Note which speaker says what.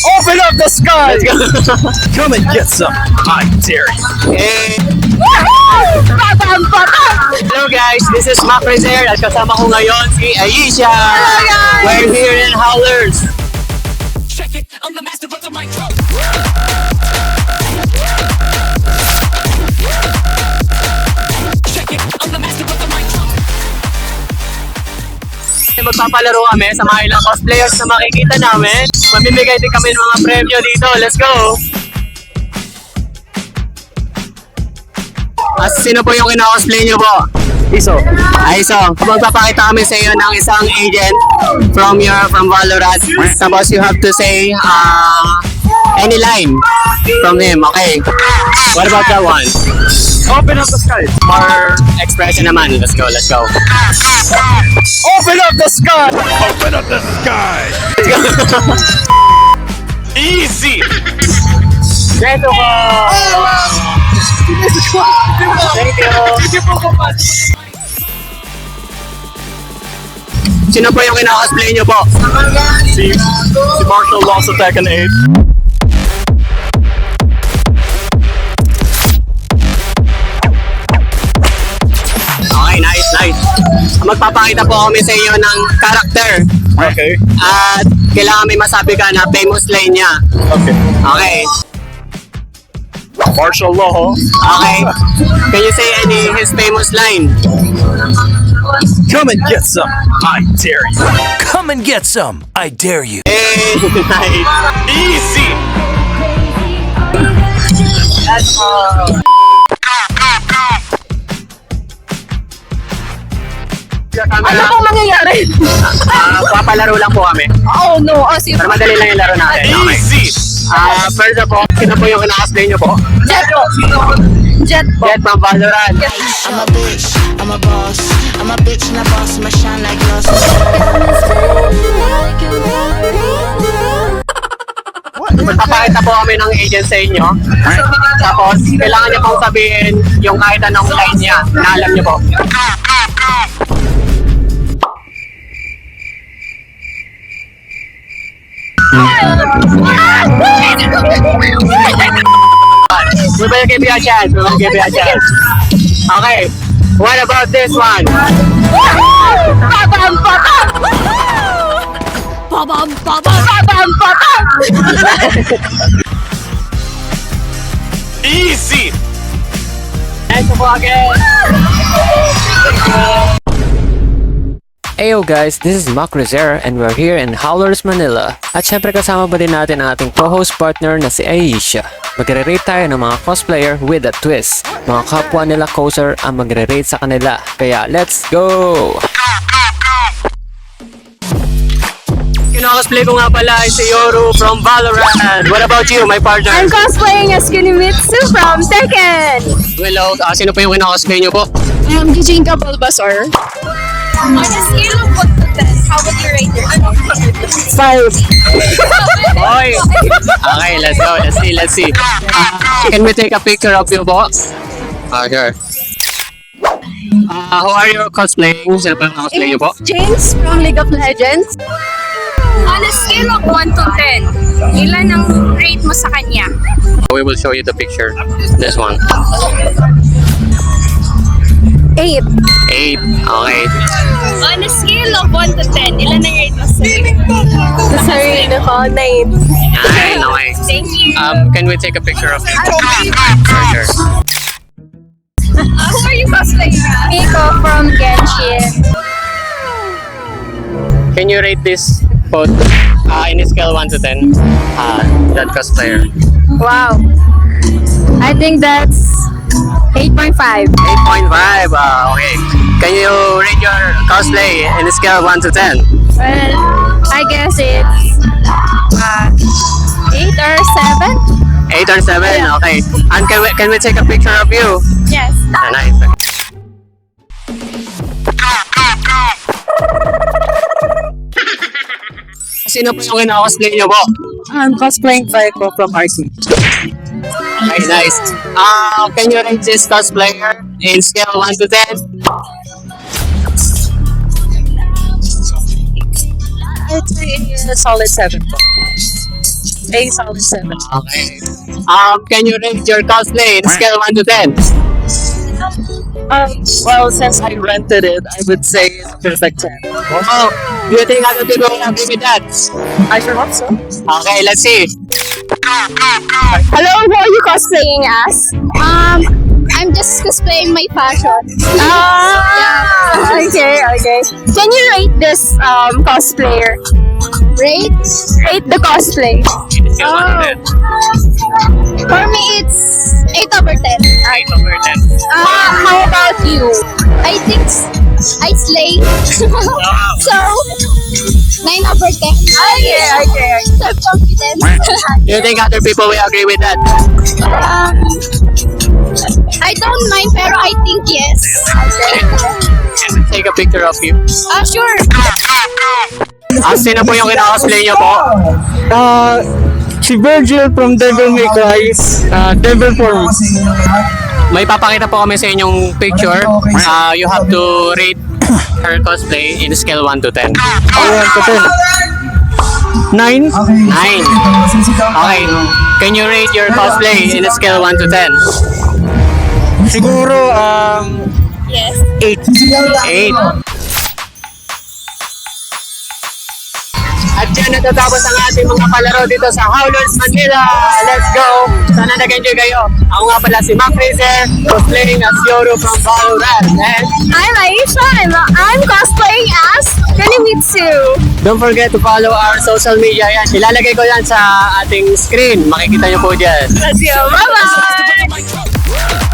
Speaker 1: Open up the sky!
Speaker 2: Let's go.
Speaker 1: Come and get some. I dare you.
Speaker 2: Hey. Hello guys, this is Mac Rezer at kasama ko ngayon si Aisha.
Speaker 3: Hello guys!
Speaker 2: We're here in Howlers.
Speaker 4: Check it, I'm the master of the micro. Check it, I'm the master of the micro.
Speaker 2: Magpapalaro kami sa mga ilang cosplayers na makikita namin. Mamimigay din kami ng mga premyo dito. Let's go! Sino po yung kina-cosplay nyo po?
Speaker 1: Iso.
Speaker 2: Iso. Magpapakita kami sa iyo ng isang agent from Valorant. Tapos you have to say any line from him. Okay. What about that one?
Speaker 1: Open up the sky.
Speaker 2: More expression naman. Let's go, let's go.
Speaker 1: Open up the sky.
Speaker 5: Open up the sky! Easy!
Speaker 2: Reto ko! Thank you! Sino po yung kina-cosplay nyo po?
Speaker 1: Si Marshall lost attack and 8.
Speaker 2: Okay, nice, nice. Magpapakita po kami sa iyo ng character.
Speaker 1: Okay.
Speaker 2: At kailangan may masabi ka na famous line niya.
Speaker 1: Okay.
Speaker 2: Okay.
Speaker 1: Marshall Law.
Speaker 2: Okay. Can you say his famous line?
Speaker 1: Come and get some. I dare you.
Speaker 5: Come and get some! I dare you!
Speaker 2: Hey, nice.
Speaker 5: Easy!
Speaker 2: That's all.
Speaker 3: Ano pong mangyayari?
Speaker 2: Papalaro lang po kami.
Speaker 3: Oh no, sige.
Speaker 2: Pero madali lang yung laro natin. Okay.
Speaker 5: Easy!
Speaker 2: First of all, sino po yung kina-cosplay nyo po?
Speaker 3: Jet po. Jet po.
Speaker 2: Jet from Valorant.
Speaker 6: I'm a bitch, I'm a boss. I'm a bitch and a boss, I'ma shine like gloss.
Speaker 2: Magpapakita po kami ng agent sa inyo. Tapos, kailangan niyo pong sabihin yung kahit anong line niya na alam niyo po. We will give you a chance. We will give you a chance. Okay. What about this one?
Speaker 3: Babam, babam! Babam, babam! Babam, babam!
Speaker 5: Easy!
Speaker 2: Nice po again.
Speaker 7: Ayo guys, this is Mac Rezer and we're here in Howlers, Manila. At syempre kasama ba din natin ang ating co-host partner na si Aisha. Magre-rate tayo ng mga cosplayer with a twist. Mga kapwa nila coser ang magre-rate sa kanila. Kaya let's go!
Speaker 2: Kino-cosplay ko nga pala ay si Yoru from Valorant. What about you, my partner?
Speaker 3: I'm cosplaying as Kunimitsu from Tekken!
Speaker 2: Hello, sino po yung kino-cosplay nyo po?
Speaker 3: I'm Gijinka Bulbasaur. On a scale of 1 to 10, how would you rate it? 5.
Speaker 2: Oy! Okay, let's go. Let's see. Can we take a picture of you po? Sure. Who are you cosplaying? Sino po yung cosplay nyo po?
Speaker 3: James from League of Legends.
Speaker 8: On a scale of 1 to 10, ilan ang rate mo sa kanya?
Speaker 2: We will show you the picture. This one.
Speaker 3: 8.
Speaker 2: 8. Okay.
Speaker 8: On a scale of 1 to 10, ilan ang rate mo sa kanya?
Speaker 3: Sa sarili ko, 9.
Speaker 2: Nine. Okay.
Speaker 8: Thank you.
Speaker 2: Can we take a picture of you? Sure.
Speaker 8: Who are you cosplaying as?
Speaker 3: Miko from Genshin.
Speaker 2: Can you rate this photo in a scale 1 to 10? That cosplayer.
Speaker 3: Wow. I think that's 8.5.
Speaker 2: 8.5. Okay. Can you rate your cosplay in a scale 1 to 10?
Speaker 3: Well, I guess it's 8 or 7.
Speaker 2: 8 or 7? Okay. And can we take a picture of you?
Speaker 3: Yes.
Speaker 2: Nice. Sino po yung kina-cosplay niyo po?
Speaker 7: I'm cosplaying Psycho from RC.
Speaker 2: Okay, nice. Can you rate this cosplayer in scale 1 to 10?
Speaker 7: I'd say a solid 7 po.
Speaker 3: A solid 7.
Speaker 2: Okay. Can you rate your cosplay in a scale 1 to 10?
Speaker 3: Well, since I rented it, I would say it's perfect 10.
Speaker 2: Oh, do you think other people will agree with that?
Speaker 3: I sure hope so.
Speaker 2: Okay, let's see.
Speaker 8: Hello, who are you cosplaying as? I'm just cosplaying my fashion. Okay. Can you rate this cosplayer? Rate the cosplay. For me, it's 8 over 10.
Speaker 2: 8 over 10.
Speaker 8: How about you? I think I slay. So, 9 over 10. Okay. Self-confidence.
Speaker 2: Do you think other people will agree with that?
Speaker 8: I don't mind, pero I think yes.
Speaker 2: Take a picture of you.
Speaker 8: Sure.
Speaker 2: Sino po yung kina-cosplay niyo po?
Speaker 1: Si Virgil from Devil May Cry. Devil form.
Speaker 2: May papakita po kami sa inyong picture. You have to rate her cosplay in scale 1 to 10.
Speaker 1: 1 to 10. 9.
Speaker 2: 9. Okay. Can you rate your cosplay in a scale 1 to 10?
Speaker 1: Siguro,
Speaker 8: Yes.
Speaker 1: 8.
Speaker 2: 8. At dyan natatapos ang ating mga palaro dito sa Howlers Manila. Let's go! Sana nag-enjoy kayo. Ako nga pala si Mac Racer, cosplaying as Yoru from Valorant. And
Speaker 8: I'm Aisha and I'm cosplaying as Kunimitsu.
Speaker 2: don't forget to follow our social media. Yan, ilalagay ko yan sa ating screen. Makikita nyo po dyan.
Speaker 8: Let's go. Bye-bye!
Speaker 4: My drum.